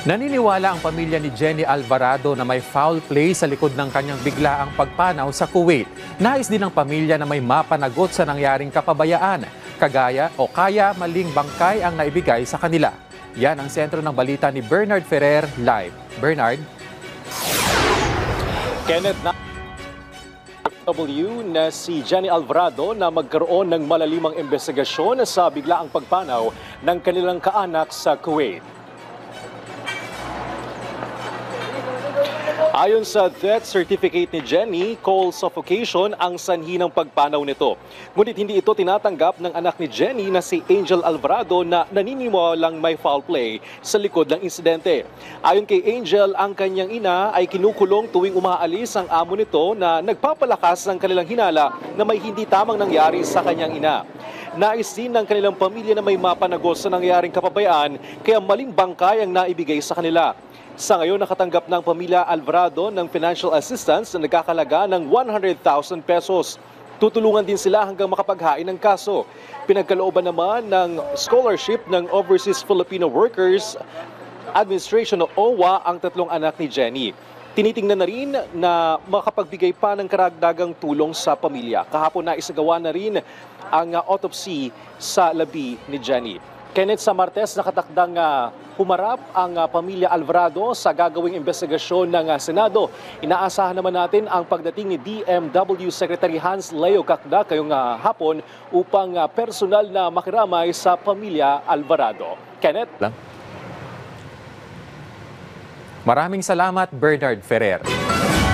Naniniwala ang pamilya ni Jenny Alvarado na may foul play sa likod ng kanyang biglaang pagpanaw sa Kuwait. Nais din ng pamilya na may mapanagot sa nangyaring kapabayaan, kagaya o kaya maling bangkay ang naibigay sa kanila. Yan ang sentro ng balita ni Bernard Ferrer live. Bernard? Kenneth, W na si Jenny Alvarado na magkaroon ng malalimang investigasyon sa biglaang pagpanaw ng kanilang kaanak sa Kuwait. Ayon sa death certificate ni Jenny, cold suffocation ang sanhi ng pagpanaw nito. Ngunit hindi ito tinatanggap ng anak ni Jenny na si Angel Alvarado na naniniwalang may foul play sa likod ng insidente. Ayon kay Angel, ang kanyang ina ay kinukulong tuwing umaalis ang amo nito na nagpapalakas ng kanilang hinala na may hindi tamang nangyari sa kanyang ina. Nais din ng kanilang pamilya na may mapanagos sa nangyaring kapabayaan kaya maling bangkay ang naibigay sa kanila. Sa ngayon, nakatanggap ng pamilya Alvarado ng financial assistance na nagkakalaga ng 100,000 pesos. Tutulungan din sila hanggang makapaghain ng kaso. Pinagkalooban naman ng scholarship ng Overseas Filipino Workers Administration o OWA ang tatlong anak ni Jenny. Tinitingnan na rin na makapagbigay pa ng karagdagang tulong sa pamilya. Kahapon na isagawa na rin ang autopsy sa labi ni Jenny. Kenneth, sa Martes nakatakdang humarap ang pamilya Alvarado sa gagawing investigasyon ng Senado. Inaasahan naman natin ang pagdating ni DMW Secretary Hans Leo Cacda ngayong hapon upang personal na makiramay sa pamilya Alvarado. Kenneth? Maraming salamat, Bernard Ferrer.